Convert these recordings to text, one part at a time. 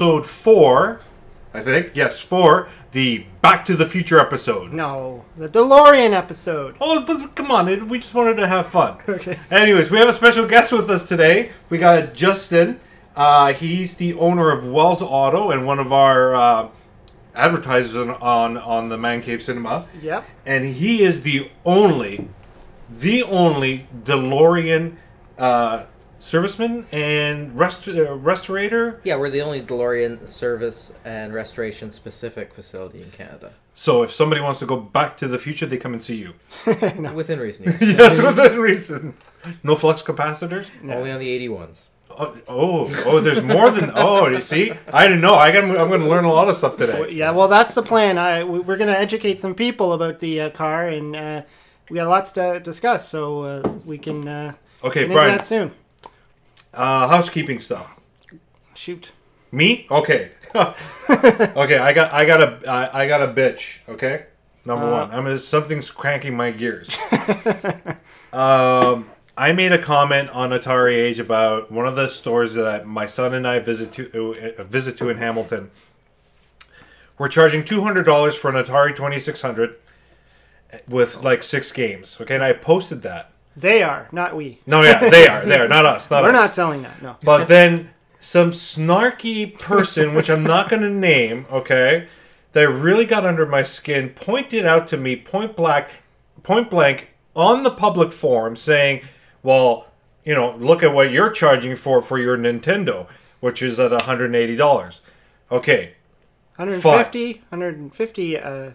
episode 4, I think. Yes, 4. The Back to the Future episode. No, the DeLorean episode. Oh, but come on. We just wanted to have fun. Okay. Anyways, we have a special guest with us today. We got Justin. He's the owner of Wells Auto and one of our advertisers on the Man Cave Cinema. Yep. And he is the only DeLorean serviceman and restorator. Yeah, we're the only DeLorean service and restoration specific facility in Canada. So if somebody wants to go back to the future, they come and see you. No. Within reason, yes. Yes, within reason. No flux capacitors? No. Only on the 81s. Oh, there's more than... Oh, you see? I didn't know. I'm going to learn a lot of stuff today. Yeah, well, that's the plan. We're going to educate some people about the car, and we got lots to discuss, so we can okay, make Brian, that soon. Housekeeping stuff. Shoot. Me? Okay. Okay, I got a bitch, okay? Number one. Something's cranking my gears. I made a comment on Atari Age about one of the stores that my son and I visit to in Hamilton. We're charging $200 for an Atari 2600 with like 6 games. Okay, and I posted that. They are, not we. No, yeah, they are, not us. We're not selling that, no. But then some snarky person, which I'm not going to name, okay, that really got under my skin, pointed out to me point blank on the public forum saying, well, you know, look at what you're charging for your Nintendo, which is at $180. Okay. 150.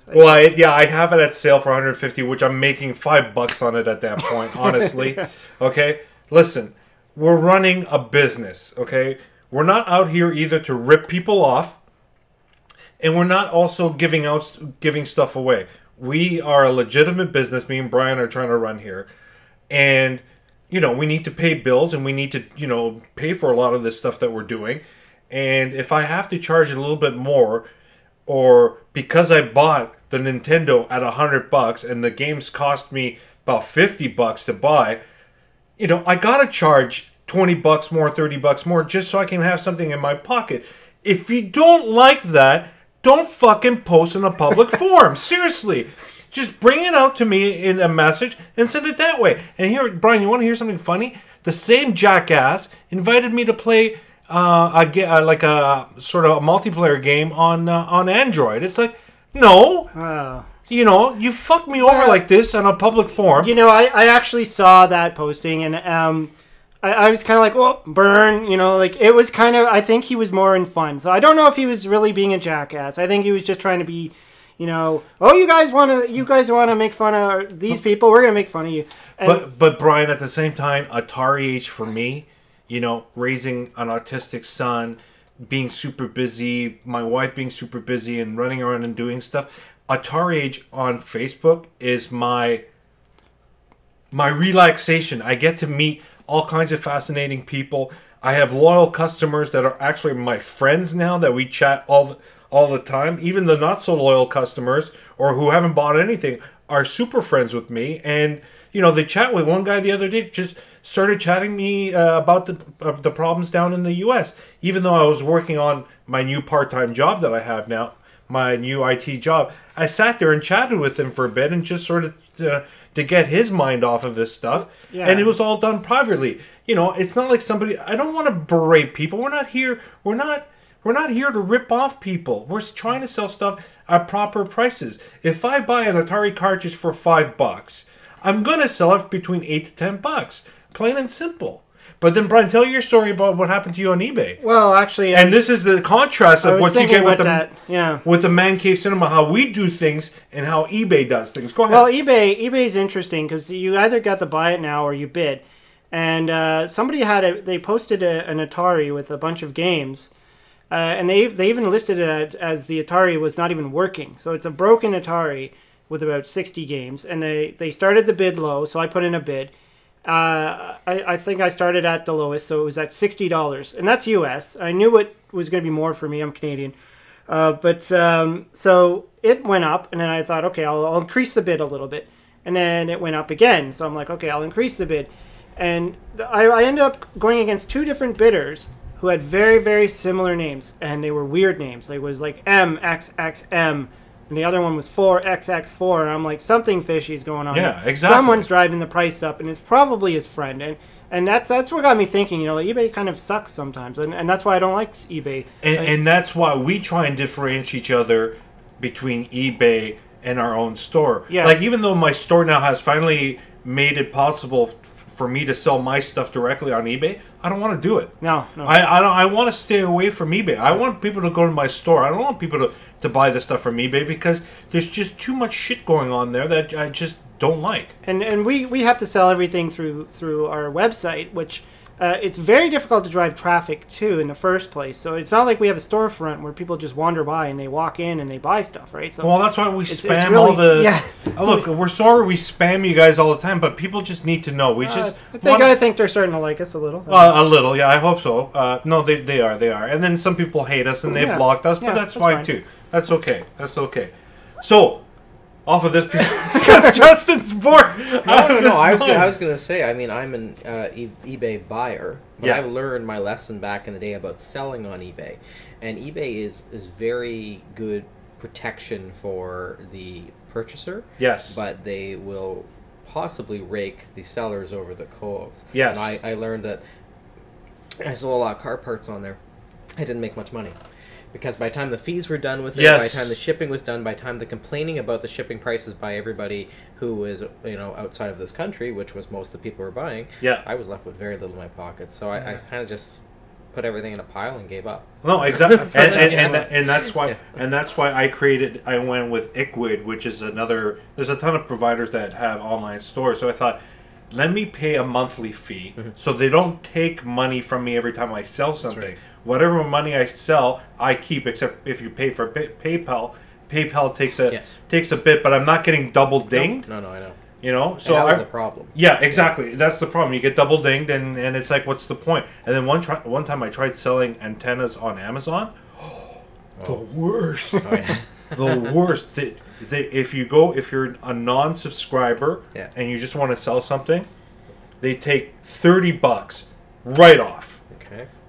Well, I have it at sale for 150, which I'm making $5 on it at that point, honestly. Okay, listen, we're running a business. Okay, we're not out here either to rip people off, and we're not also giving stuff away. We are a legitimate business. Me and Brian are trying to run here, and you know we need to pay bills, and we need to pay for a lot of this stuff that we're doing. And if I have to charge a little bit more, or because I bought the Nintendo at $100 and the games cost me about $50 to buy, I gotta charge $20 more, $30 more, just so I can have something in my pocket. If you don't like that, don't fucking post in a public forum. Seriously. Just bring it out to me in a message and send it that way. And here, Brian, you want to hear something funny? The same jackass invited me to play like a sort of a multiplayer game on Android. It's like, no, you fuck me over like this on a public forum. I actually saw that posting, and I was kind of like, well, burn. Like it was kind of. I think he was more in fun. So I don't know if he was really being a jackass. I think he was just trying to be, oh, you guys want to make fun of these people? We're gonna make fun of you. And but Brian, at the same time, Atari Age for me. Raising an autistic son, being super busy, my wife being super busy and running around and doing stuff. Atari Age on Facebook is my relaxation. I get to meet all kinds of fascinating people. I have loyal customers that are actually my friends now that we chat all the time. Even the not so loyal customers or who haven't bought anything are super friends with me. And, they chat with one guy the other day, just started chatting me about the problems down in the U.S. Even though I was working on my new part-time job that I have now, my new IT job, I sat there and chatted with him for a bit and just sort of to get his mind off of this stuff. Yeah. And it was all done privately. It's not like I don't want to berate people. We're not here to rip off people. We're trying to sell stuff at proper prices. If I buy an Atari cartridge for $5, I'm going to sell it between $8 to $10. Plain and simple. But then, Brian, tell your story about what happened to you on eBay. Well, actually... this is the contrast of what you get with with the Man Cave Cinema, how we do things and how eBay does things. Go ahead. Well, eBay's interesting because you either got to buy it now or you bid. And somebody they posted an Atari with a bunch of games. And they even listed it as the Atari was not even working. So it's a broken Atari with about 60 games. And they started the bid low, so I put in a bid. I think I started at the lowest, so it was at $60, and that's US. I knew it was going to be more for me. I'm Canadian, so it went up, and then I thought, okay, I'll increase the bid a little bit, and then it went up again. So I'm like, okay, I'll increase the bid, and I ended up going against 2 different bidders who had very, very similar names, and they were weird names. It was like MXXM, and the other one was 4XX4, and I'm like, something fishy is going on. Yeah, exactly. Someone's driving the price up, and it's probably his friend. And that's what got me thinking, eBay kind of sucks sometimes, and that's why I don't like eBay. And that's why we try and differentiate each other between eBay and our own store. Yeah. Like, even though my store now has finally made it possible for me to sell my stuff directly on eBay, I don't want to do it. No. I want to stay away from eBay. I want people to go to my store. I don't want people to buy the stuff from eBay because there's just too much shit going on there that I just don't like. And we have to sell everything through our website, which it's very difficult to drive traffic to in the first place. So it's not like we have a storefront where people just wander by and they walk in and they buy stuff, right? So well, that's why we spam it's really, all the. Yeah. Look, we're sorry we spam you guys all the time, but people just need to know. I think they're starting to like us a little. A little, yeah. I hope so. No, they are. And then some people hate us and they've blocked us, but that's fine too. That's okay. So. Off of this because Justin's bored. No. I was going to say. I mean, I'm an eBay buyer, but I learned my lesson back in the day about selling on eBay, and eBay is very good protection for the purchaser. Yes, but they will possibly rake the sellers over the coals. Yes, and I learned that I sold a lot of car parts on there. I didn't make much money. Because by the time the fees were done with it, by the time the shipping was done, by the time the complaining about the shipping prices by everybody who was outside of this country, which was most of the people who were buying, I was left with very little in my pocket. So I kind of just put everything in a pile and gave up. No, exactly, and that's why I went with Iquid, which is another. There's a ton of providers that have online stores, so I thought, let me pay a monthly fee, so they don't take money from me every time I sell something. Right. Whatever money I sell, I keep, except if you pay for PayPal. PayPal takes a bit, but I'm not getting double dinged. No, I know. So that was the problem. Yeah, exactly. That's the problem. You get double dinged, and it's like, what's the point? And then one time I tried selling antennas on Amazon. The worst. Oh, yeah. The worst. If you're a non-subscriber and you just want to sell something, they take $30 right off.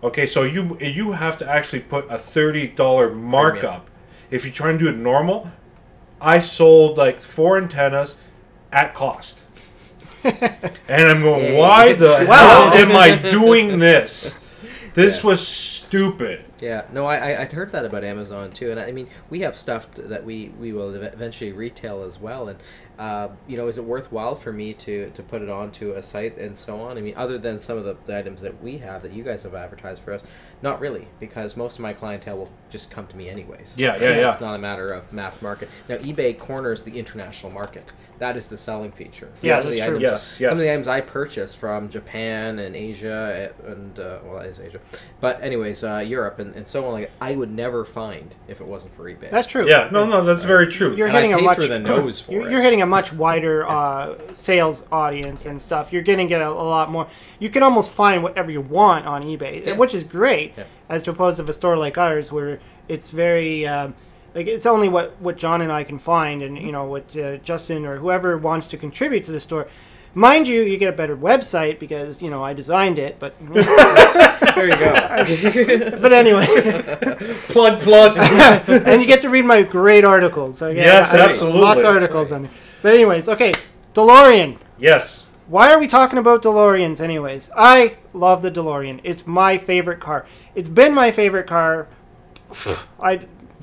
Okay, so you have to actually put a $30 markup. If you try and do it normal, I sold like 4 antennas at cost. And I'm going, why the hell am I doing this? This was stupid. Yeah, no, I'd heard that about Amazon too, and I mean, we have stuff that we will eventually retail as well, and is it worthwhile for me to put it onto a site and so on? I mean, other than some of the items that we have that you guys have advertised for us, not really, because most of my clientele will just come to me anyways. Yeah. It's not a matter of mass market. Now, eBay corners the international market. That is the selling feature. Yeah, that's true. Some of the items I purchase from Japan and Asia, and that is Asia. But anyways, Europe and so on, like, I would never find if it wasn't for eBay. That's true. Yeah, no, that's very true. You're hitting you're hitting a much wider sales audience and stuff. You're going to get a lot more. You can almost find whatever you want on eBay, which is great, as opposed to a store like ours where it's very... it's only what John and I can find, and what Justin or whoever wants to contribute to the store. Mind you, you get a better website because I designed it. But there you go. But anyway, plug, and you get to read my great articles. So yes, absolutely, lots of articles on it. But anyways, okay, DeLorean. Yes. Why are we talking about DeLoreans, anyways? I love the DeLorean. It's my favorite car. It's been my favorite car.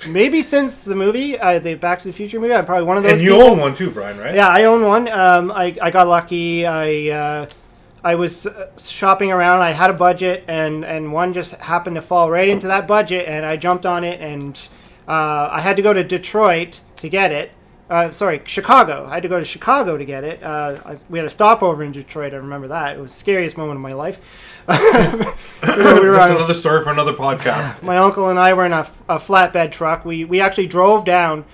Maybe since the movie, the Back to the Future movie. I'm probably one of those. And you own one too, Brian, right? Yeah, I own one. I got lucky. I was shopping around. I had a budget, and one just happened to fall right into that budget, and I jumped on it. And I had to go to Detroit to get it. Chicago. I had to go to Chicago to get it. We had a stopover in Detroit. I remember that. It was the scariest moment of my life. That's another story for another podcast. My uncle and I were in a flatbed truck. We actually drove down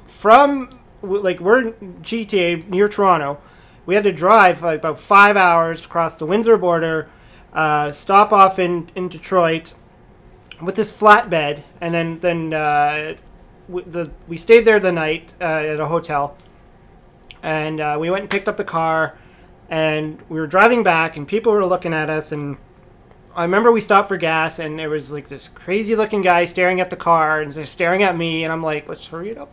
from, we're in GTA near Toronto. We had to drive about 5 hours across the Windsor border, stop off in Detroit with this flatbed, and then we stayed there the night at a hotel, and we went and picked up the car, and we were driving back, and people were looking at us, and I remember we stopped for gas, and there was like this crazy looking guy staring at the car and just staring at me, and I'm like, let's hurry it up.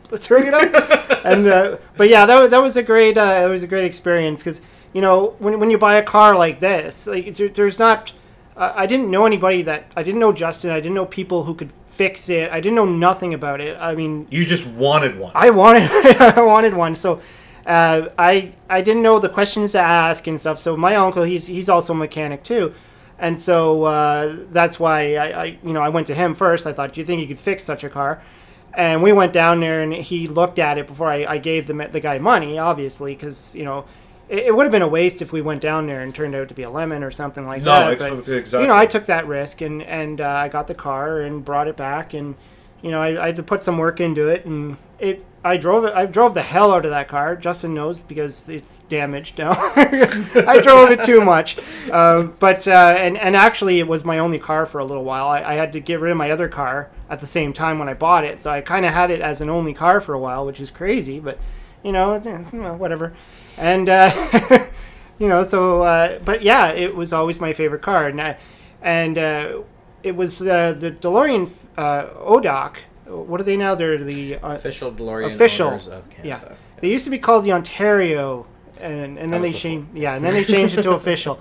And but yeah, that was a great experience, because when you buy a car like this, like there's not. I didn't know anybody I didn't know Justin. I didn't know people who could fix it. I didn't know nothing about it. I mean, you just wanted one. I wanted one. So I didn't know the questions to ask and stuff. So my uncle, he's also a mechanic too, and so that's why I went to him first. I thought, do you think you could fix such a car? And we went down there, and he looked at it before I gave the guy money, obviously, because it would have been a waste if we went down there and turned out to be a lemon or something like that. But, exactly. I took that risk, and I got the car and brought it back, and I had to put some work into it, and I drove the hell out of that car. Justin knows, because it's damaged now. I drove it too much, but actually it was my only car for a little while. I had to get rid of my other car at the same time when I bought it, so I kind of had it as an only car for a while, which is crazy, but whatever. And but yeah, it was always my favorite car, and it was the DeLorean ODOC. What are they now? They're the official DeLorean owners of Canada. Yeah, they used to be called the Ontario, and then they changed. Yeah, and then they changed it to official.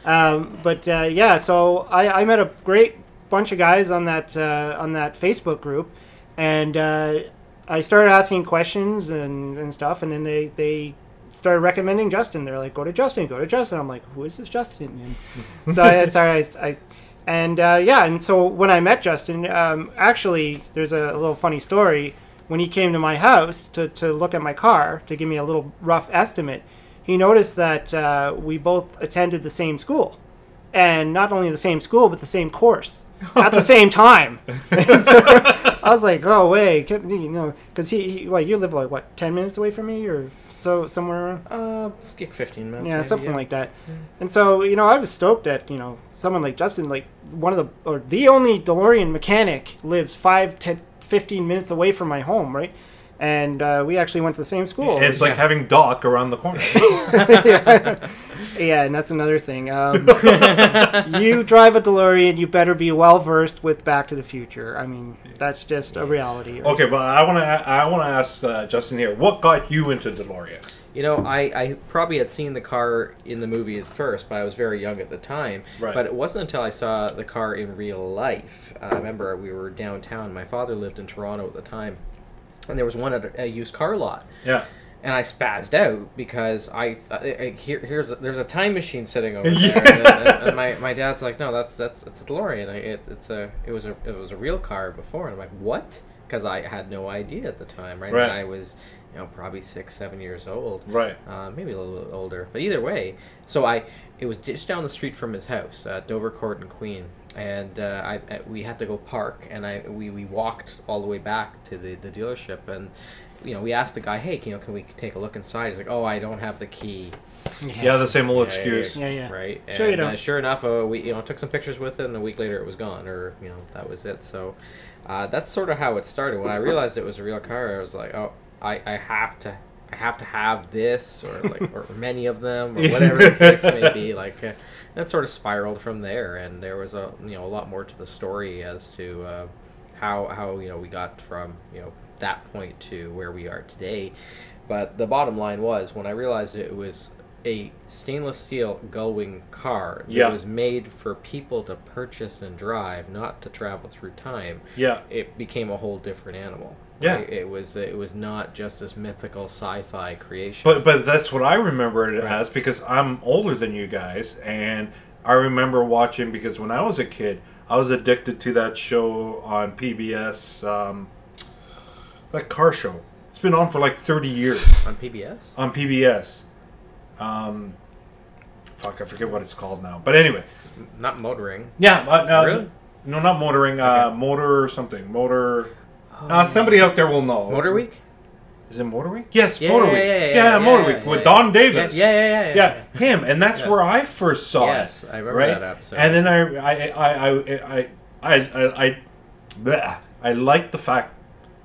Yeah. So I met a great bunch of guys on that Facebook group, and I started asking questions and stuff, and then they started recommending Justin. They're like, go to Justin. I'm like, who is this Justin? And so and so when I met Justin, actually, there's a little funny story. When he came to my house to look at my car, to give me a little rough estimate, he noticed that we both attended the same school. And not only the same school, but the same course at the same time. And so I was like, oh, wait, because you live like, what, 10 minutes away from me, or so, somewhere around? 15 minutes. Yeah, maybe, something like that. Yeah. And so, I was stoked that, someone like Justin, like the only DeLorean mechanic, lives 15 minutes away from my home, right? And we actually went to the same school. It's like having Doc around the corner. Yeah, and that's another thing. You drive a DeLorean, you better be well versed with Back to the Future. I mean, that's just a reality. Right? Okay, but I want to ask Justin here, what got you into DeLoreans? I probably had seen the car in the movie at first, but I was very young at the time. Right. But it wasn't until I saw the car in real life. I remember we were downtown. My father lived in Toronto at the time, and there was one at a used car lot. Yeah. And I spazzed out because there's a time machine sitting over there, and my dad's like, no, that's a DeLorean. It was a real car before, and I'm like, what? Because I had no idea at the time, right? Right. And I was probably 6-7 years old, right? Maybe a little bit older, but either way. So it was just down the street from his house, Dovercourt and Queen, and we had to go park, and we walked all the way back to the dealership, and we asked the guy, hey, can we take a look inside? He's like, oh, I don't have the key. Yeah, the same old excuse. Yeah. Right. Sure, and, you don't. Sure enough, we took some pictures with it, and a week later it was gone, or that was it. So that's sort of how it started. When I realized it was a real car, I was like, oh, I have to have this, or many of them, or whatever the case may be. That sort of spiraled from there, and there was a lot more to the story as to how we got from that point to where we are today. But the bottom line was, when I realized it was a stainless steel gull-wing car that was made for people to purchase and drive, not to travel through time, it became a whole different animal. Yeah, right? It was not just this mythical sci-fi creation. But that's what I remember it as, because I'm older than you guys, and I remember watching, because when I was a kid, I was addicted to that show on PBS. That car show. It's been on for like 30 years. On PBS? On PBS. Fuck, I forget what it's called now. But anyway. Not motoring. Yeah. Really? No, not motoring. Okay. Motor something. Motor. Somebody out there will know. Motor Week? Is it Motor Week? Yes, Motor Week. Yeah, Motor Week with Don Davis. Yeah, him. And that's where I first saw it. Yes, I remember that episode. And then I liked the fact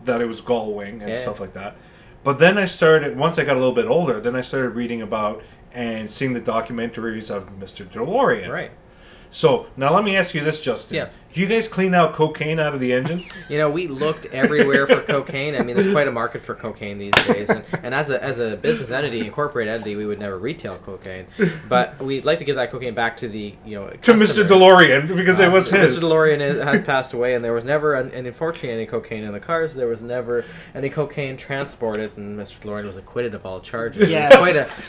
that it was gull-wing and stuff like that. But then once I got a little bit older, then I started reading about and seeing the documentaries of Mr. DeLorean. Right. So now let me ask you this, Justin. Yeah. Do you guys clean out cocaine out of the engine? You know, we looked everywhere for cocaine. I mean, there's quite a market for cocaine these days. And as a business entity, incorporated entity, we would never retail cocaine. But we'd like to give that cocaine back to the, to Mr. DeLorean, because it was his. Mr. DeLorean has passed away, and there was never, and unfortunately, any cocaine in the cars. There was never any cocaine transported, and Mr. DeLorean was acquitted of all charges. Yeah.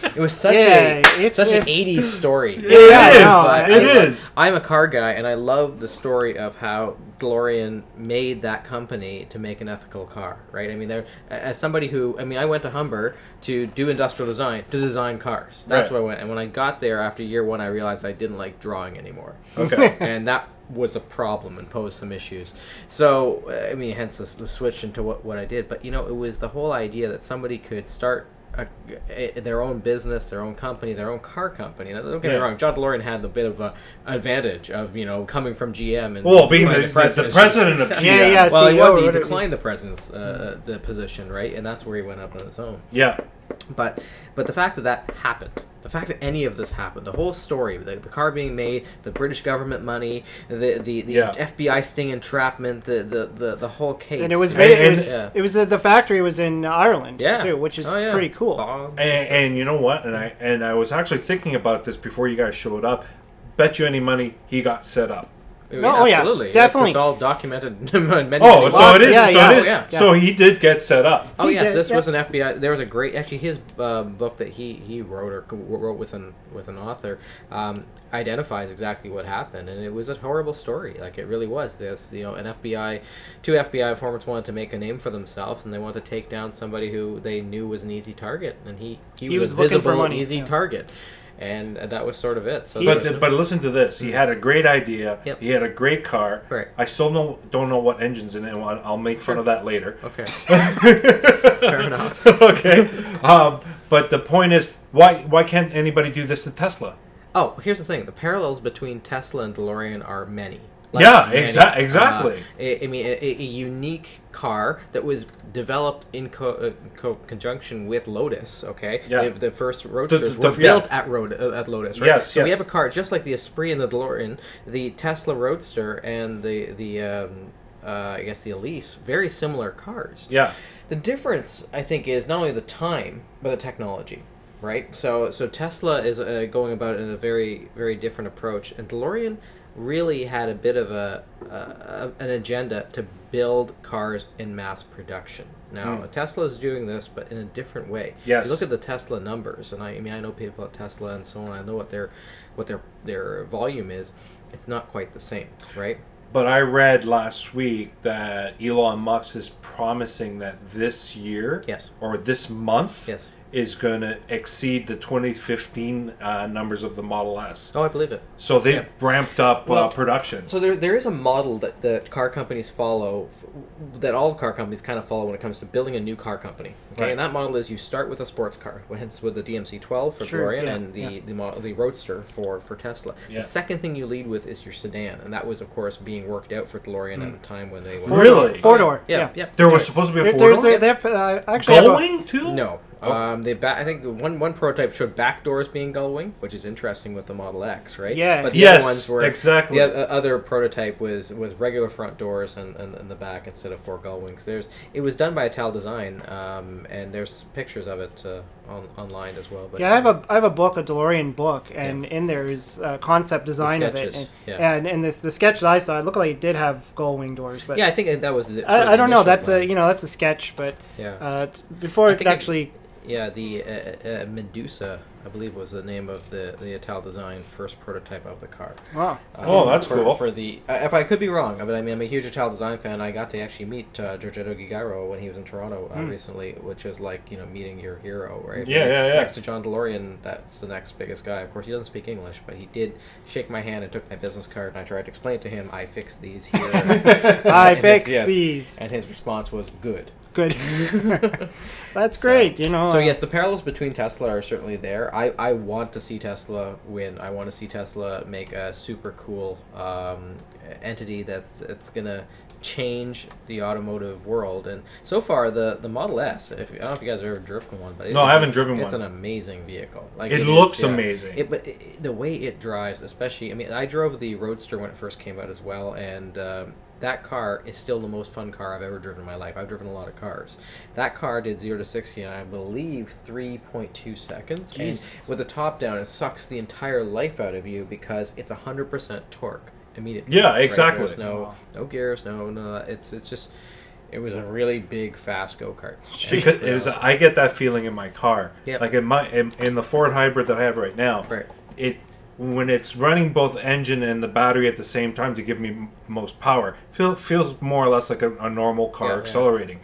It was such an 80s story. It is. I'm a car guy, and I love the story of how DeLorean made that company to make an ethical car, right? I mean, as somebody who, I went to Humber to do industrial design, to design cars. That's what I went. And when I got there after year one, I realized I didn't like drawing anymore. Okay. And that was a problem and posed some issues. So, hence the switch into what I did. But, it was the whole idea that somebody could start their own business, their own company, their own car company. Now, don't get me wrong, John DeLorean had a bit of an advantage of coming from GM and being the president of GM. Well, he declined the president's the position, right? And that's where he went up on his own. Yeah. But the fact that happened, the fact that any of this happened, the whole story, the car being made, the British government money, the FBI sting entrapment, the whole case, and it was the factory was in Ireland too, which is pretty cool. And you know what? And I was actually thinking about this before you guys showed up. Bet you any money he got set up. Absolutely, definitely. It's all documented. Many so it is. Yeah. So he did get set up. Oh yes, this was an FBI. There was a great, actually, his book that he wrote with an author identifies exactly what happened, and it was a horrible story. Like, it really was. Two FBI informants wanted to make a name for themselves, and they wanted to take down somebody who they knew was an easy target, and he was a visible, easy target. And that was sort of it. So but listen to this. He had a great idea. Yep. He had a great car. Right. I still don't know what engine's in it. I'll make fun of that later. Okay. Fair enough. Okay. But the point is, why can't anybody do this to Tesla? Oh, here's the thing. The parallels between Tesla and DeLorean are many. Exactly. A unique car that was developed in conjunction with Lotus. Okay, the first Roadsters were built at Lotus. Right? Yes. We have a car just like the Esprit and the DeLorean, the Tesla Roadster, and the I guess the Elise. Very similar cars. Yeah. The difference, I think, is not only the time but the technology. Right. So Tesla is going about it in a very, very different approach, and DeLorean really had a bit of an agenda to build cars in mass production. Now, Tesla is doing this, but in a different way. Yes. If you look at the Tesla numbers, and I know people at Tesla and so on. I know what their volume is. It's not quite the same, right? But I read last week that Elon Musk is promising that this year, or this month, is going to exceed the 2015 numbers of the Model S. Oh, I believe it. So they've ramped up production. So there is a model that car companies follow, that all car companies kind of follow when it comes to building a new car company. Okay, right. And that model is you start with a sports car, hence with the DMC-12 for DeLorean and the Roadster for Tesla. Yeah. The second thing you lead with is your sedan, and that was, of course, being worked out for DeLorean at the time when they went. Really? Four-door. Yeah. There was supposed to be a four-door? They actually Gullwing, too? No. I think one prototype showed back doors being gullwing, which is interesting with the Model X, right? Yeah. But the other ones were exactly. The other prototype was regular front doors and the back instead of 4 gullwings. It was done by Ital Design, and there's pictures of it online as well. But I have a book, a DeLorean book, and in there is concept design of it, and the sketch that I saw, it looked like it did have gullwing doors, but I think that was. I don't know. That's that's a sketch, but before it actually. The Medusa, I believe, was the name of the Ital Design first prototype of the car. Wow. That's cool. For the, if I could be wrong, but I'm a huge Ital Design fan. I got to actually meet Giorgetto Gigaro when he was in Toronto recently, which is like meeting your hero, right? Next to John DeLorean, that's the next biggest guy. Of course, he doesn't speak English, but he did shake my hand and took my business card, and I tried to explain to him, I fixed these here. I fixed these. And his response was, good. Good. That's great, So yes, the parallels between Tesla are certainly there. I want to see Tesla win. I want to see Tesla make a super cool entity that's going to change the automotive world. And so far, the Model S, I don't know if you guys have ever driven one, but No, I haven't driven one. It's an amazing vehicle. Like it looks amazing. But the way it drives, especially, I mean, I drove the Roadster when it first came out as well, and that car is still the most fun car I've ever driven in my life. I've driven a lot of cars. That car did 0 to 60 in, I believe, 3.2 seconds. Jeez. And with the top down, it sucks the entire life out of you because it's 100% torque immediately. Yeah, exactly. Right? There's no gears, no. It's just, it was a really big, fast go-kart. Because I get that feeling in my car. Yep. Like in the Ford Hybrid that I have right now. Right. When it's running both engine and the battery at the same time to give me most power, feels more or less like a normal car accelerating.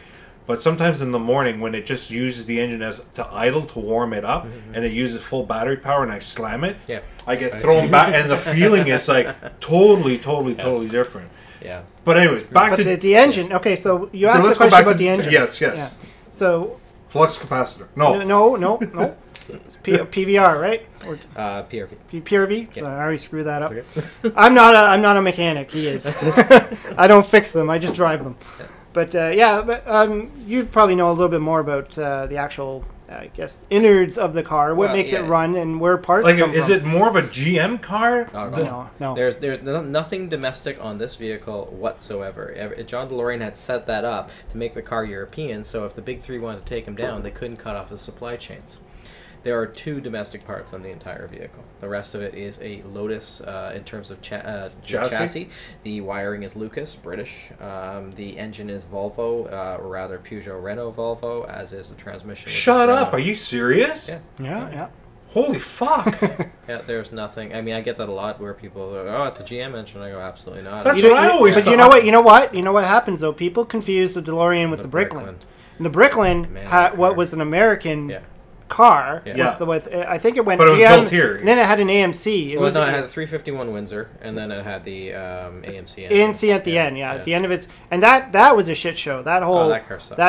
But sometimes in the morning when it just uses the engine as to idle to warm it up, and it uses full battery power, and I slam it, I get thrown back, and the feeling is like totally different. Yeah. But anyways, back to the engine. Okay, so you asked the question about the engine. Yes. Yeah. So flux capacitor. No. It's PVR, right? Or PRV. PRV. So I already screwed that up. Okay. I'm not a mechanic. He is. I don't fix them. I just drive them. But you probably know a little bit more about the actual, I guess, innards of the car. What makes it run and where parts come from. Is it more of a GM car? No. There's nothing domestic on this vehicle whatsoever. John DeLorean had set that up to make the car European, so if the big three wanted to take him down, they couldn't cut off the supply chains. There are 2 domestic parts on the entire vehicle. The rest of it is a Lotus in terms of chassis. The wiring is Lucas, British. The engine is Volvo, or rather Peugeot Renault Volvo, as is the transmission. Shut up! Are you serious? Yeah. Holy fuck! Yeah, there's nothing. I mean, I get that a lot where people are, oh, it's a GM engine. I go, absolutely not. That's what I always thought. But you know what happens though? People confuse the DeLorean with the Bricklin. And the Bricklin had what was an American car with I think it went but it was GM, built here. and then it had an AMC. It had a 351 Windsor, and then it had the AMC engine. AMC at the end, at the end of it, and that was a shit show. That whole that car sucked.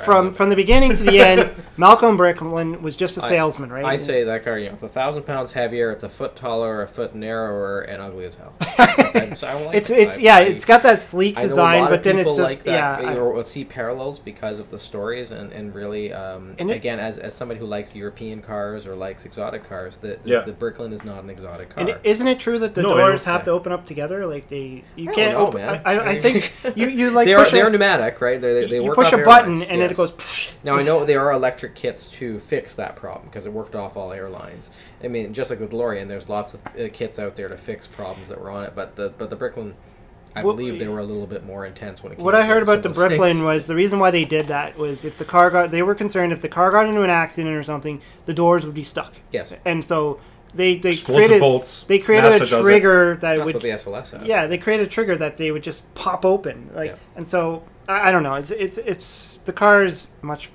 From the beginning to the end, Malcolm Bricklin was just a salesman, right? I say that car, it's 1,000 pounds heavier, it's a foot taller, a foot narrower, and ugly as hell. It's got that sleek design, but then it's just like that. You'll see parallels because of the stories, and really, again, as somebody who likes European cars or likes exotic cars, the Bricklin is not an exotic car. And isn't it true that the doors have to open up together? Like you can't open. I think you like they're pneumatic, right? They work. You push a button and then it goes. Psh. Now I know there are electric kits to fix that problem because it worked off all airlines. I mean, just like with DeLorean, there's lots of kits out there to fix problems that were on it, but the Bricklin, I believe they were a little bit more intense when it came to what I heard about the Bricklin was the reason why they did that was if the car they were concerned if the car got into an accident or something, the doors would be stuck. Yes. And so they created bolts. They created a trigger that's what the SLS has. Yeah, they created a trigger that they would just pop open. And so I don't know. It's the car is much.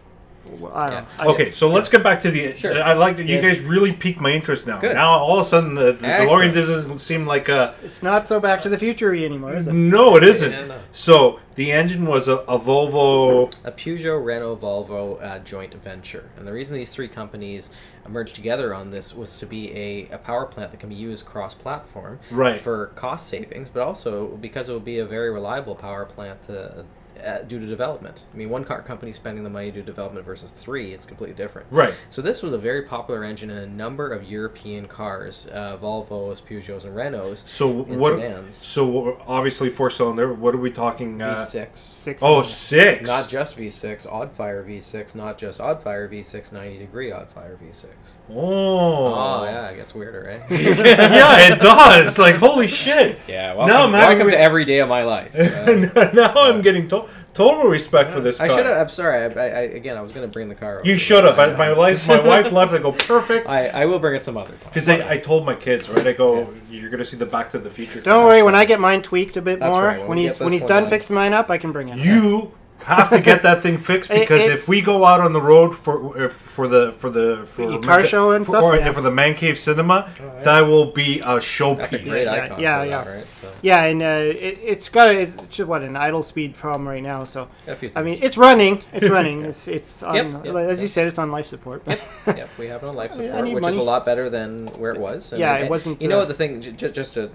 I don't know. Okay, so let's get back to the. Sure. I like that you guys really piqued my interest now. Good. Now all of a sudden the DeLorean doesn't seem like a. It's not so Back to the Future anymore, is it? No, it isn't. Yeah, no. So the engine was a Volvo, a Peugeot Renault Volvo joint venture, and the reason these 3 companies merged together on this was to be a power plant that can be used cross-platform for cost savings, but also because it would be a very reliable power plant due to development. I mean, one car company spending the money to do development versus 3, it's completely different. Right. So this was a very popular engine in a number of European cars, Volvos, Peugeots, and Renaults. So obviously 4-cylinder. What are we talking? V6. 6. Not just V6, odd-fire V6, not just odd-fire V6, 90-degree odd-fire V6. Oh, yeah, it gets weirder, right? Yeah, it does. Like, holy shit. Yeah, welcome to every day of my life. Now I'm getting total respect for this car. I should have. I'm sorry. I was going to bring the car over. You should have. My wife left. I go, perfect. I will bring it some other time. Because I told my kids, right? I go, you're going to see the Back to the Future. Don't worry. When I get mine tweaked a bit more, when he's done fixing mine up, I can bring it. You have to get that thing fixed because if we go out on the road for car show and stuff, or for the Man Cave Cinema, that will be a showpiece. That's a great icon. Yeah, and it's what an idle speed problem right now. So I mean, it's running. It's on, as you said, it's on life support. Yep, we have it on life support, which is a lot better than where it was. And it wasn't. You know what the thing? Just to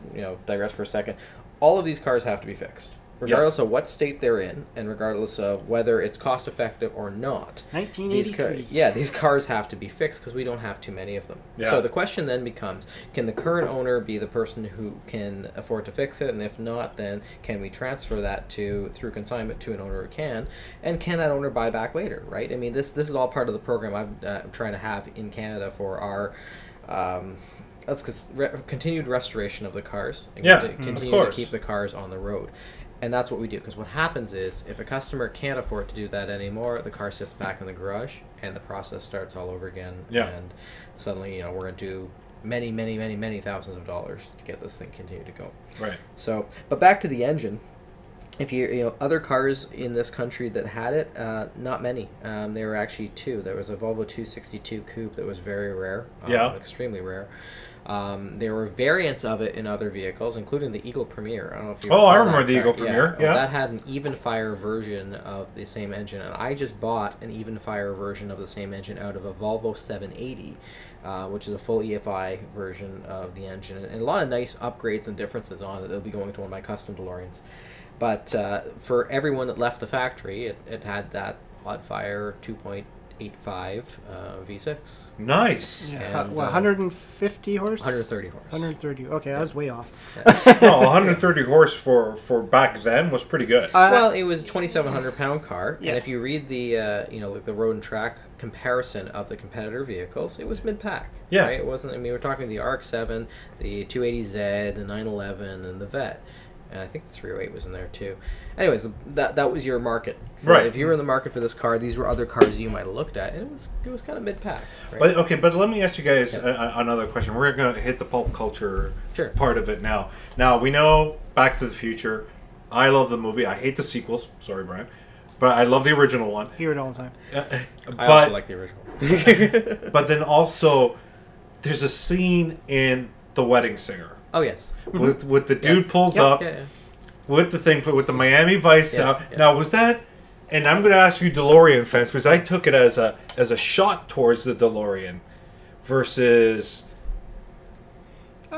digress for a second. All of these cars have to be fixed. regardless of what state they're in, and regardless of whether it's cost effective or not. 1983. These cars have to be fixed because we don't have too many of them. Yeah. So the question then becomes, can the current owner be the person who can afford to fix it? And if not, then can we transfer that through consignment to an owner who can? And can that owner buy back later, right? I mean, this is all part of the program I'm trying to have in Canada for our... continued restoration of the cars and continue to keep the cars on the road. And that's what we do, because what happens is if a customer can't afford to do that anymore, the car sits back in the garage and the process starts all over again. And suddenly, we're into many thousands of dollars to get this thing continue to go. Right. So, but back to the engine. If other cars in this country that had it, not many. There were actually two. There was a Volvo 262 Coupe that was very rare, extremely rare. There were variants of it in other vehicles, including the Eagle Premier. I don't know if you. I remember the Eagle Premier. Yeah. That had an even fire version of the same engine, and I just bought an even fire version of the same engine out of a Volvo 780. Which is a full EFI version of the engine, and a lot of nice upgrades and differences on it. They'll be going to one of my custom DeLoreans. But for everyone that left the factory, it had that Oddfire 2.85 V6. Nice. Yeah. 150 horse? 130 horse. 130. Okay, I was way off. No, 130 horse for back then was pretty good. Well, it was a 2,700 pound car, Yeah. and if you read the the road and track comparison of the competitor vehicles, it was mid-pack. Yeah. Right? It wasn't. I mean, we're talking the RX-7, the 280Z, the 911, and the Vet. And I think the 308 was in there too. Anyways, that was your market. Right. If you were in the market for this car, these were other cars you might have looked at, and it was kind of mid-pack. Right? But let me ask you guys another question. We're going to hit the pulp culture part of it now. Now, we know Back to the Future. I love the movie. I hate the sequels. Sorry, Brian. But I love the original one. Hear it all the time. I also like the original. But then also, there's a scene in The Wedding Singer. Oh, yes. With the dude pulls up with the thing, with the Miami Vice out. Now, was that... And I'm going to ask you DeLorean fans, because I took it as a shot towards the DeLorean versus...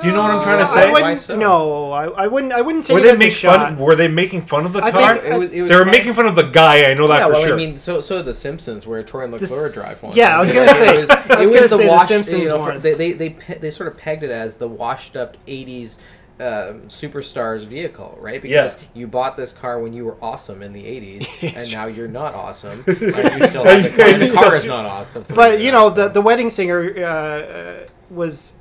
Do you know what I'm trying to say? Why so? No, I wouldn't take it as a shot. Were they making fun of the I car? think They were making fun of the guy, I know that for sure. I mean, so did The Simpsons, where Troy McClure drive one. Yeah, I was going to say. The Simpsons one. They sort of pegged it as the washed-up 80s superstars vehicle, right? Because you bought this car when you were awesome in the 80s, and now you're not awesome. And you still have the car, and the car is not awesome. But, the Wedding Singer was...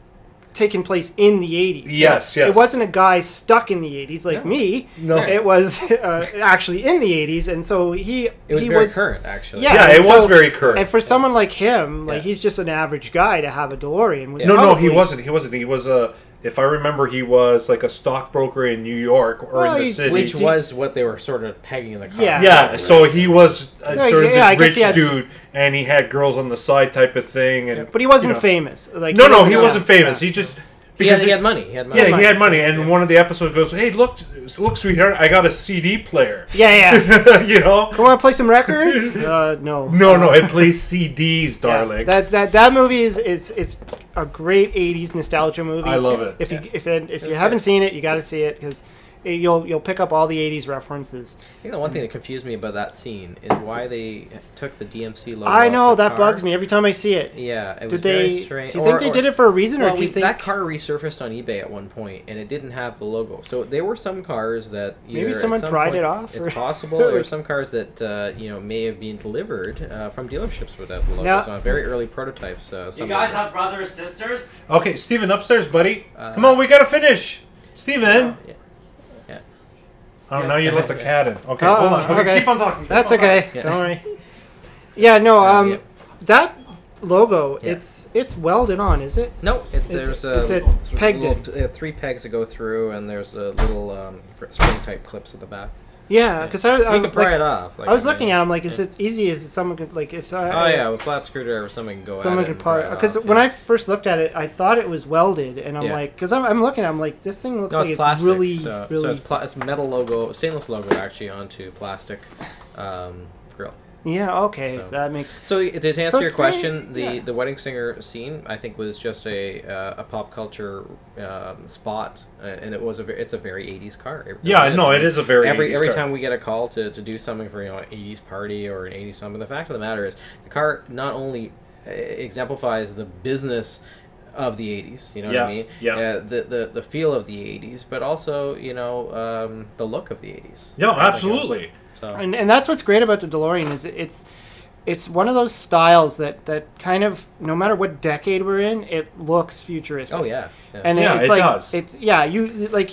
taking place in the 80s. Yes, yes. It wasn't a guy stuck in the 80s like me. No. It was actually in the 80s, and so It was very current, actually. Yeah, it was very current. And for someone like him, he's just an average guy to have a DeLorean. No, he wasn't. He was if I remember, he was like a stockbroker in New York or in the city. Which was what they were sort of pegging in the car. Yeah, so he was sort of this rich dude, and he had girls on the side type of thing. But he wasn't famous. Like, no, he wasn't famous. He just... Because he had money. He had money. Yeah, he had money. And one of the episodes goes, "Hey, look, sweetheart, I got a CD player." Yeah. Come on, play some records? No. No, it plays CDs, darling. That movie is a great 80s nostalgia movie. I love it. If you haven't seen it, you got to see it, because you'll pick up all the 80s references. I think the one thing that confused me about that scene is why they took the DMC logo. I know, that bugs me every time I see it. Yeah, it was very strange. Do you think they did it for a reason, or do you think that car resurfaced on eBay at one point and it didn't have the logo? So there were some cars that maybe someone pried it off. It's possible. There were some cars that may have been delivered from dealerships without the logos on very early prototypes. You guys have brothers, sisters? Okay, Steven, upstairs, buddy. Come on, we gotta finish. Steven. Oh, now you let the cat in. Okay, hold on. Okay, keep on talking. That's okay. Yeah. Don't worry. Yeah, no. That logo, it's welded on, is it? No, there's pegged. 3 pegs that go through, and there's a little spring type clips at the back. Yeah, because you can pry it off. I was looking at them like, is it easy? Is it someone could with a flat screwdriver, someone can go. Someone could pry it. Because when I first looked at it, I thought it was welded, and I'm like, because I'm looking at it, I'm like, this thing looks like it's plastic, really. So it's metal logo, stainless logo actually onto plastic grill. Yeah, okay, So- so that makes... So to answer So your it's very- question, yeah. the wedding singer scene I think was just a pop culture spot, and it's a very 80s car. It really Yeah, no, I it mean, is a very every 80s car. time we get a call to do something for an 80s party or an 80s something. The fact of the matter is the car not only exemplifies the business of the 80s, you know what I mean? Yeah. The feel of the 80s, but also the look of the 80s. No, absolutely. So And that's what's great about the DeLorean is it's one of those styles that kind of, no matter what decade we're in, it looks futuristic. oh yeah. And Yeah, it's it like, does. It's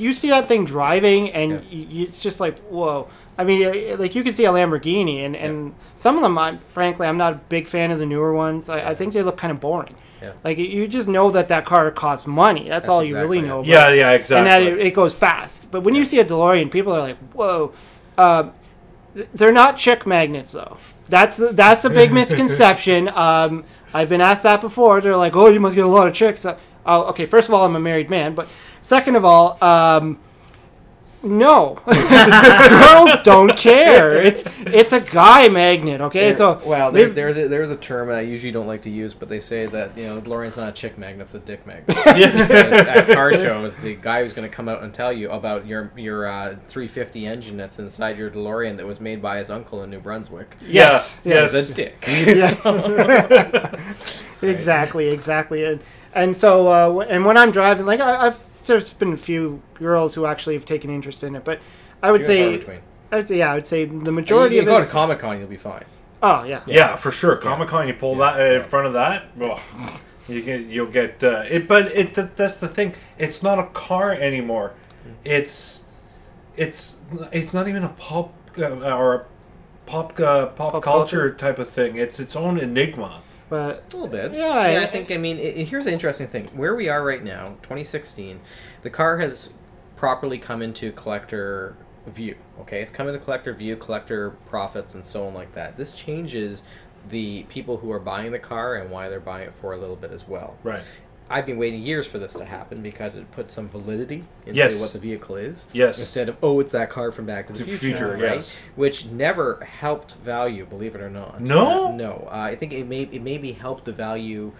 you see that thing driving, and Yeah. it's just like, whoa. I mean, like, you can see a Lamborghini, and some of them, frankly, I'm not a big fan of the newer ones. I think they look kind of boring. Yeah. Like, you just know that car costs money. That's all you exactly really it. know. Yeah, about. yeah, exactly. And that it goes fast. But when you see a DeLorean, people are like, whoa. They're not chick magnets, though. That's a big misconception. I've been asked that before. They're like, oh, you must get a lot of chicks. Oh, okay, first of all, I'm a married man. But second of all, no. Girls don't care. It's a guy magnet, okay? So well, there's a term I usually don't like to use, but they say that DeLorean's not a chick magnet, it's a dick magnet. At car shows, the guy who's going to come out and tell you about your 350 engine that's inside your DeLorean that was made by his uncle in New Brunswick. yes, Yes. Is a dick. Exactly. And so and when I'm driving, like there's been a few girls who actually have taken interest in it, but I would Few and far say between. I would say the majority You of go it. to Comic-Con, you'll be fine. Oh yeah. Yeah, for sure. Comic-Con, you pull that in front of that, you'll get it. But that's the thing. It's not a car anymore. It's not even a pop or pop culture culture type of thing. It's its own enigma. But A little bit. Yeah, I think, here's the interesting thing. Where we are right now, 2016, the car has properly come into collector view. Okay, it's come into collector view, collector profits, and so on like that. This changes the people who are buying the car and why they're buying it for a little bit as well. Right. I've been waiting years for this to happen because it puts some validity into Yes. what the vehicle is. Yes. Instead of, it's that car from Back to the Future, right? yes. Which never helped value, believe it or not. No? No. I think it maybe helped the value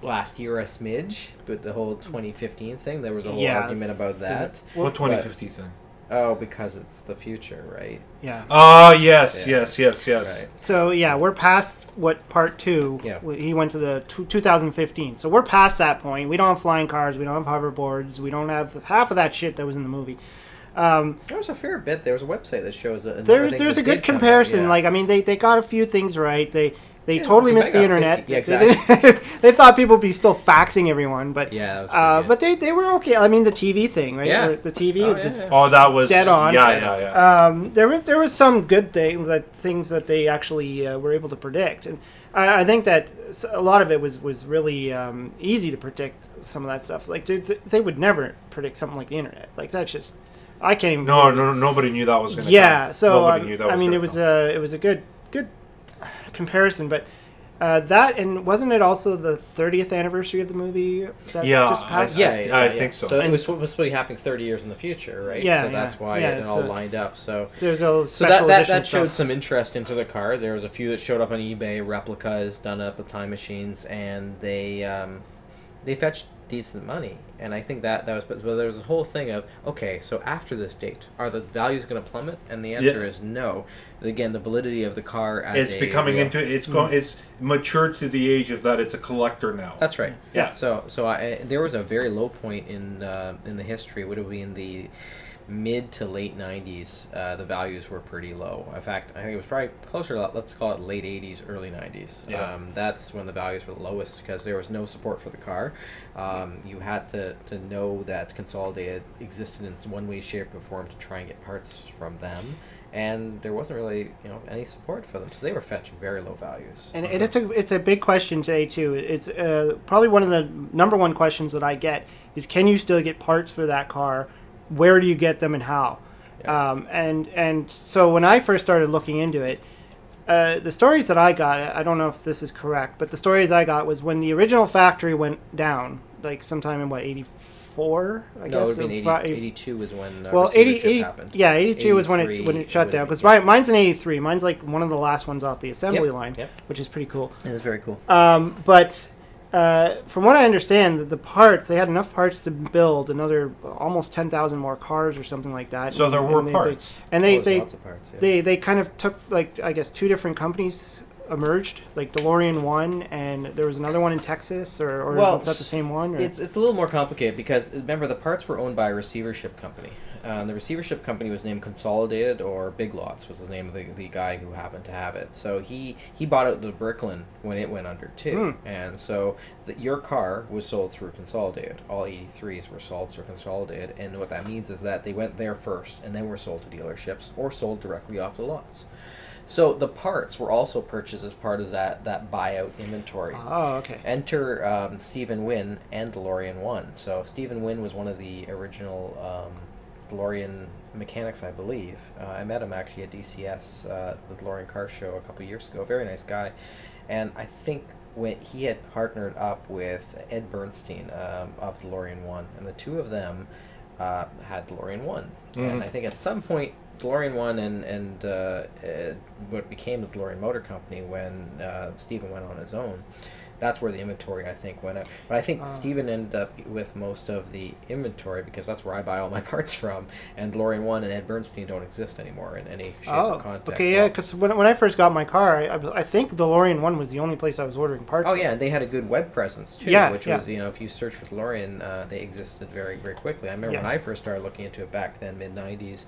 last year a smidge, but the whole 2015 thing, there was a whole Yeah. argument about that. What 2050 thing? Oh, because it's the future, right? yeah. Ah, yes. Right. So yeah, we're past what part 2. Yeah. He went to the 2015. So we're past that point. We don't have flying cars. We don't have hoverboards. We don't have half of that shit that was in the movie. There was a fair bit. There was a website that shows it. There's a good comparison. Like, I mean, they got a few things right. They totally missed the got internet. 50 yeah, exactly. They thought people would be still faxing everyone, but Yeah, that was pretty but they were okay. I mean, the TV thing, right? Yeah. The TV. Oh, yeah. Oh, that was Dead on. Yeah. There was some good things that they actually were able to predict, and I think that a lot of it was really easy to predict some of that stuff. Like they would never predict something like the internet. Like that's just I can't even. No, nobody knew that was going to Yeah, come. so Nobody knew that was I mean, gonna it was come. it was a good comparison, but that and wasn't it also the 30th anniversary of the movie that Yeah, just passed? I think so. So it was supposed to be happening 30 years in the future, right? Yeah, So that's why yeah, it all so- lined up. So There's a So special that edition showed stuff. some interest into the car. There was a few that showed up on eBay, replicas done up with time machines, and they fetched decent money. And I think that was, but there was a whole thing of, okay, so after this date, are the values going to plummet? And the answer is no. Again, the validity of the car as It's becoming real- it's matured to the age of that it's a collector now. That's right. Yeah. So there was a very low point in the history. Would have been the mid to late 90s. The values were pretty low. In fact, I think it was probably closer to, let's call it late 80s, early 90s. Yeah. That's when the values were the lowest because there was no support for the car. You had to know that Consolidated existed in one way, shape, or form to try and get parts from them. And there wasn't really, any support for them, so they were fetching very low values. And it's a big question today too. It's probably one of the number one questions that I get is, can you still get parts for that car? Where do you get them and how? Yeah. And so when I first started looking into it, the stories that I got, I don't know if this is correct, but the stories I got was when the original factory went down, like sometime in 84 84, I No, guess. it would have been 82 was when well, 80, receivership 80 happened. yeah, 82 was when 83 it shut would down. have Because been- mine's an 83. Mine's like one of the last ones off the assembly Yep, line, yep. which is pretty cool. It is very cool. But from what I understand, the parts, they had enough parts to build another almost 10,000 more cars or something like that. So there were they- parts. and There's they lots of parts, yeah. they kind of took, like, I guess, two different companies emerged, like DeLorean one, and there was another one in Texas, or Well, was that the same one? Or? It's a little more complicated because remember the parts were owned by a receivership company. The receivership company was named Consolidated, or Big Lots was the name of the guy who happened to have it. So he bought out the Bricklin when it went under too, and so your car was sold through Consolidated. All 83s were sold through Consolidated, and what that means is that they went there first and then were sold to dealerships or sold directly off the lots. So the parts were also purchased as part of that buyout inventory. Oh, okay. Enter Stephen Wynn and DeLorean 1. So Stephen Wynn was one of the original DeLorean mechanics, I believe. I met him actually at DCS, the DeLorean car show, a couple of years ago. Very nice guy. And I think when he had partnered up with Ed Bernstein of DeLorean 1, and the two of them had DeLorean 1. And I think at some point DeLorean 1 and what became the DeLorean Motor Company when Stephen went on his own, that's where the inventory, I think, went up. But I think Stephen ended up with most of the inventory because that's where I buy all my parts from. And DeLorean 1 and Ed Bernstein don't exist anymore in any shape or context. Okay, yeah, because when I first got my car, I think DeLorean 1 was the only place I was ordering parts Oh, from. yeah, and they had a good web presence, too, Yeah, which was, if you search for DeLorean, they existed very, very quickly. I remember when I first started looking into it back then, mid-90s,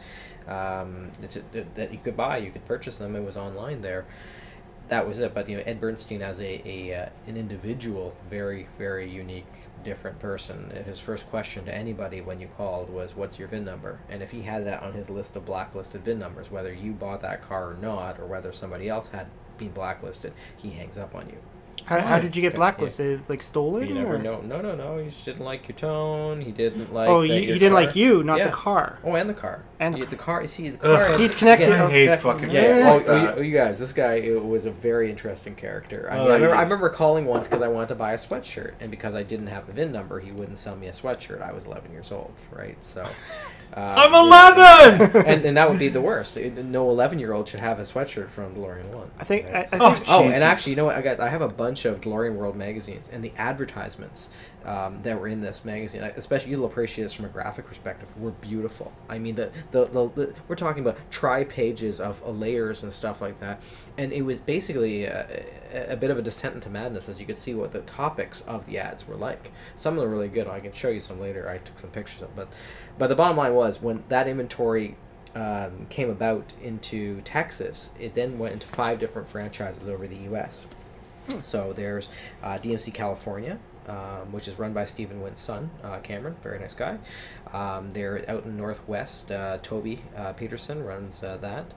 that you could buy, you could purchase them, it was online there. That was it, but Ed Bernstein as an individual, very, very unique, different person. His first question to anybody when you called was, "What's your VIN number?" And if he had that on his list of blacklisted VIN numbers, whether you bought that car or not, or whether somebody else had been blacklisted, he hangs up on you. How did you get blacklisted? It was like stolen? You never or? know. No. He just didn't like your tone. He didn't like. Oh, that he your didn't car- like you, not Yeah. the car. Oh, and the car. And the car. You see, the car. Ugh. He'd connected. Again, I hate fucking Yeah. people like that. You guys, this guy was a very interesting character. I Oh, yeah. remember calling once because I wanted to buy a sweatshirt, and because I didn't have a VIN number, he wouldn't sell me a sweatshirt. I was 11 years old, right? So. I'm 11! And that would be the worst. No 11-year-old should have a sweatshirt from DeLorean 1. I think. right? I Oh, think Oh, Jesus. and actually, you know what? I have a bunch of DeLorean World magazines, and the advertisements that were in this magazine, especially you'll appreciate this from a graphic perspective, were beautiful. I mean, the we're talking about pages of layers and stuff like that, and it was basically a bit of a descent into madness, as you could see what the topics of the ads were like. Some of them are really good. I can show you some later. I took some pictures of them, but the bottom line was when that inventory came about into Texas, it then went into 5 different franchises over the U.S. So there's DMC California, which is run by Stephen Wynn's son, Cameron, very nice guy. They're out in Northwest. Toby Peterson runs that.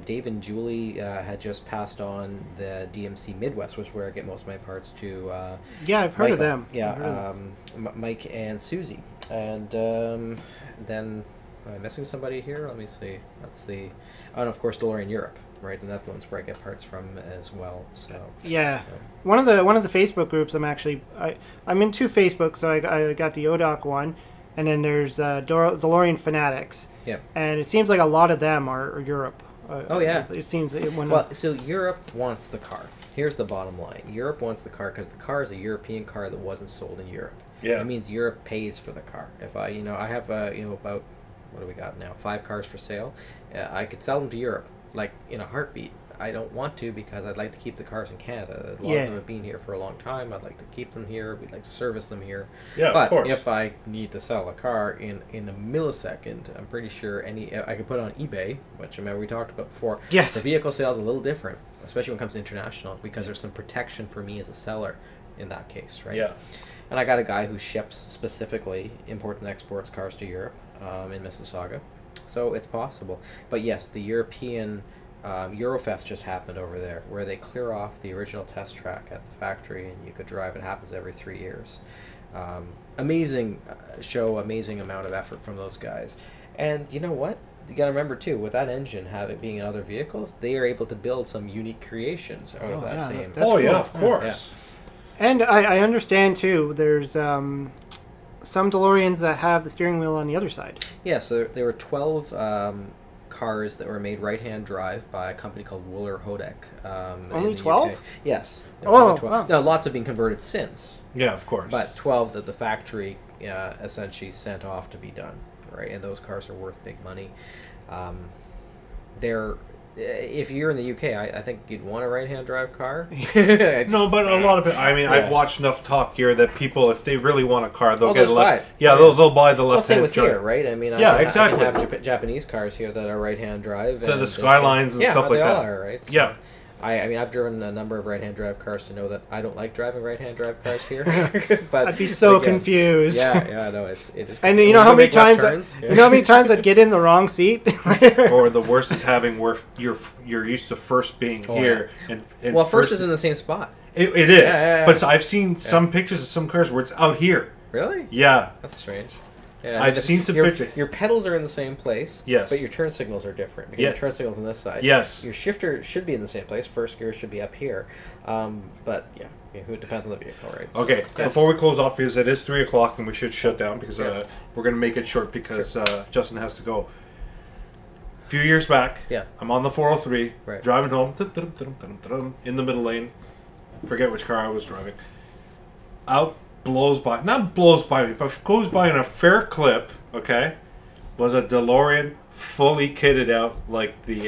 Dave and Julie had just passed on the DMC Midwest, which is where I get most of my parts to. Yeah, I've heard of Michael. them. Yeah, I've heard of them. Mike and Susie. And then, am I missing somebody here? Let me see. That's the... Oh, and of course, DeLorean Europe, right? The Netherlands, where I get parts from as well. So Yeah, one of the Facebook groups I'm in 2 Facebooks. So I got the ODOC one, and then there's DeLorean Fanatics. Yeah. And it seems like a lot of them are Europe. Oh, yeah. It seems so Europe wants the car. Here's the bottom line: Europe wants the car because the car is a European car that wasn't sold in Europe. Yeah. That means Europe pays for the car. If I have about, what do we got now? 5 cars for sale. I could sell them to Europe like in a heartbeat. I don't want to because I'd like to keep the cars in Canada. A lot of them have been here for a long time. I'd like to keep them here. We'd like to service them here. Yeah, but of course. if I need to sell a car in a millisecond, I'm pretty sure I could put it on eBay, which I remember we talked about before. Yes. The vehicle sales a little different, especially when it comes to international, because there's some protection for me as a seller in that case, right? Yeah. And I got a guy who ships specifically, imports and exports cars to Europe in Mississauga. So it's possible. But yes, the European Eurofest just happened over there, where they clear off the original test track at the factory and you could drive. It happens every 3 years. Amazing show, amazing amount of effort from those guys. And you know what? You got to remember too, with that engine being in other vehicles, they are able to build some unique creations out of that yeah, same. that's Oh, yeah, cool. of course. And I understand too. There's some DeLoreans that have the steering wheel on the other side. Yeah, so there were 12 cars that were made right-hand drive by a company called Wooler Hodek. Only in the 12? UK. Yes. Oh, 12. wow. Now, lots have been converted since, Yeah, of course. but 12 that the factory essentially sent off to be done, right? And those cars are worth big money. If you're in the UK, I think you'd want a right-hand drive car. No, but a lot of it. I mean, Yeah. I've watched enough Top Gear that people, if they really want a car, they'll get they'll buy it. Yeah, they'll buy the Well, left same hand with here, drive. right? I mean, Yeah, I exactly. can have Japanese cars here that are right-hand drive. To and the Skylines and stuff like they all that. are, right? So Yeah. I mean, I've driven a number of right-hand drive cars to know that I don't like driving right-hand drive cars here. But I'd be so but yeah. confused. Yeah, no, it is. And you when know how many make left times turns, you know how many times I'd get in the wrong seat. Or the worst is having where you're used to first being Oh, here, and well, first is in the same spot. It is, Yeah. but I've seen some pictures of some cars where it's out here. Really? Yeah, That's strange. Yeah, I've seen some your, pictures. Your pedals are in the same place. Yes. But your turn signals are different. Because Yeah. your turn signal's on this side. Yes. Your shifter should be in the same place. First gear should be up here. But yeah, who depends on the vehicle, right? Okay, Yes. before we close off, because it is 3 o'clock and we should shut down because Yeah. we're going to make it short because Justin has to go. A few years back, Yeah. I'm on the 403, Right. driving home, in the middle lane. Forget which car I was driving. Out not blows by me, but goes by in a fair clip, okay, was a DeLorean fully kitted out like the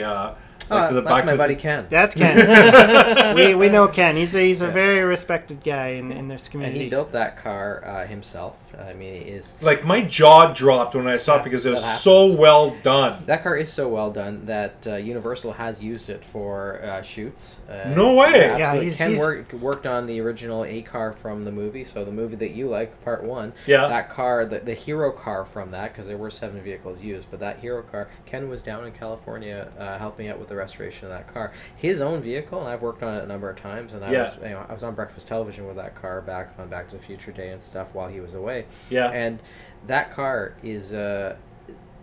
That's back my of buddy Ken. That's Ken. we know Ken. He's a very respected guy in this And community. he built that car himself. I mean, it is... like my jaw dropped when I saw it because it that was happens. so well done. That car is so well done that Universal has used it for shoots. No way! Yeah, Yeah, absolutely. he's- Ken he's- worked on the original A car from the movie, so the movie that you like, Part 1. Yeah. That car, the hero car from that, because there were 7 vehicles used, but that hero car, Ken was down in California helping out with the restoration of that car. His own vehicle, and I've worked on it a number of times, and I was on breakfast television with that car back on Back to the Future Day and stuff while he was away. Yeah. And that car is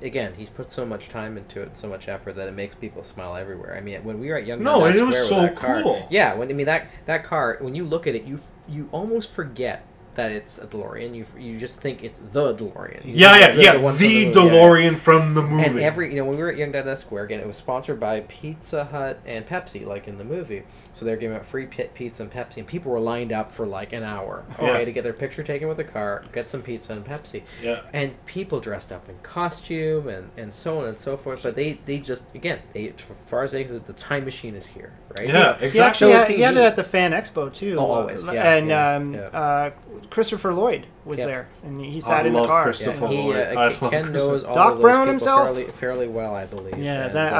again, he's put so much time into it, so much effort that it makes people smile everywhere. I mean, when we were at Young No, Dundas it was Square with so that car, cool. yeah, that car, when you look at it, you almost forget that it's a DeLorean. You just think it's the DeLorean. Yeah, one from the movie, DeLorean from the movie. And when we were at Young Dundas Square, again, it was sponsored by Pizza Hut and Pepsi, like in the movie. So they were giving out free pizza and Pepsi, and people were lined up for like an hour, Yeah. to get their picture taken with the car, get some pizza and Pepsi. Yeah. And people dressed up in costume and so on and so forth. But they just, again, as far as they said, the time machine is here, right? Yeah, He exactly. actually So he had it at the Fan Expo too. Oh, always, yeah, And Christopher Lloyd was Yeah. there, and he sat in the love car. Christopher Yeah, Lloyd. I love Ken Christopher- knows all Doc of those Brown people himself? fairly well, I believe. Yeah, And, that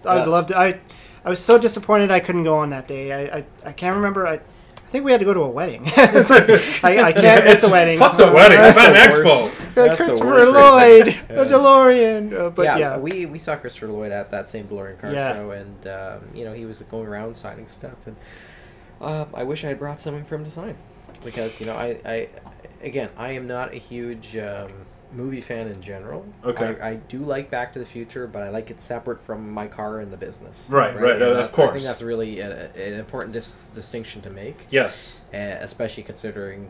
I would love to. I was so disappointed I couldn't go on that day. I can't remember. I think we had to go to a wedding. It's like, I can't miss a wedding. Fuck the wedding. That's Fan the Expo. worst. That's the Christopher worst Lloyd, reason. the DeLorean. But yeah, we saw Christopher Lloyd at that same DeLorean car Yeah. show, and he was going around signing stuff, and I wish I had brought something for him to sign, because I am not a huge movie fan in general. Okay. I do like Back to the Future, but I like it separate from my car and the business. Right, And of I course. think that's really an important distinction to make. Yes. Especially considering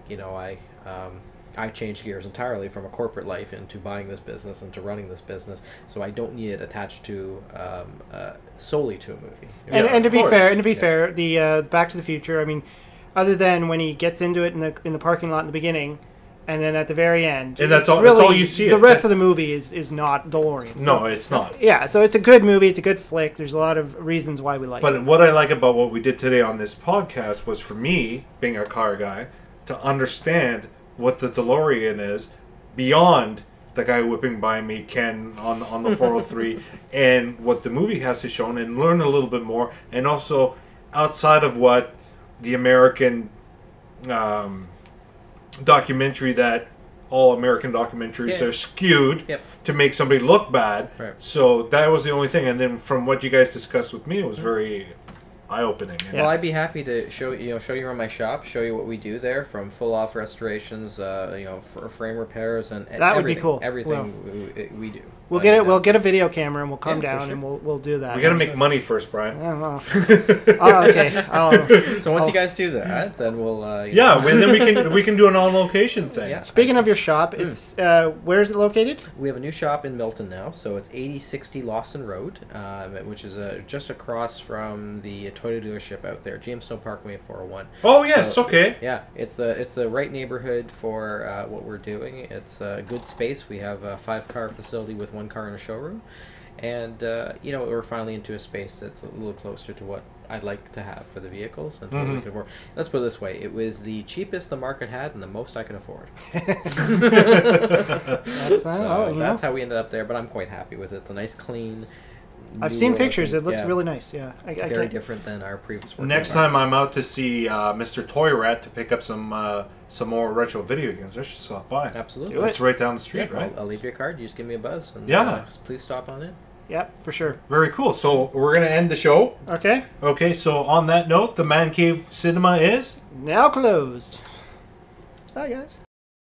I changed gears entirely from a corporate life into buying this business and to running this business, so I don't need it attached to solely to a movie. and to of be course. fair, the Back to the Future. I mean, other than when he gets into it in the parking lot in the beginning, and then at the very end, And that's it's all- Really, that's all you see The it. rest of the movie is not DeLorean. No, it's not. Yeah, so it's a good movie. It's a good flick. There's a lot of reasons why we like it. But what I like about what we did today on this podcast was, for me, being a car guy, to understand what the DeLorean is beyond the guy whipping by me, Ken, on the 403, and what the movie has to show, and learn a little bit more, and also outside of what the American documentary, that all American documentaries Yeah. are skewed Yep. to make somebody look bad. Right. So that was the only thing. And then from what you guys discussed with me, it was very eye-opening. Well, I'd be happy to show you around my shop, show you what we do there, from full-off restorations, frame repairs, and That would be everything, cool. Everything we do. We'll get it. We'll get a video camera and we'll come Yeah, for down sure. and we'll do that. We got to make money first, Brian. Yeah, well. Oh, okay. So once you guys do that, then we'll. Yeah, and then we can do an on location thing. Yeah. Speaking of your shop, it's where is it located? We have a new shop in Milton now, so it's 8060 Lawson Road, which is just across from the Toyota dealership out there, GM Snow Parkway 401. Oh yes, So, okay. Yeah, it's the right neighborhood for what we're doing. It's a good space. We have a 5-car facility with 1 car in a showroom, and we're finally into a space that's a little closer to what I'd like to have for the vehicles and what we can afford. Let's put it this way: it was the cheapest the market had and the most I could afford. That's how we ended up there. But I'm quite happy with it. It's a nice, clean. I've seen pictures. It looks really nice. Yeah, very different than our previous work. Next time I'm out to see Mr. Toy Rat to pick up some more retro video games, I should stop by. Absolutely, it's right down the street, right? I'll leave you a card. You just give me a buzz. And, please stop on in. Yep, for sure. Very cool. So we're gonna end the show. Okay. Okay. So on that note, the Man Cave Cinema is now closed. Bye, guys.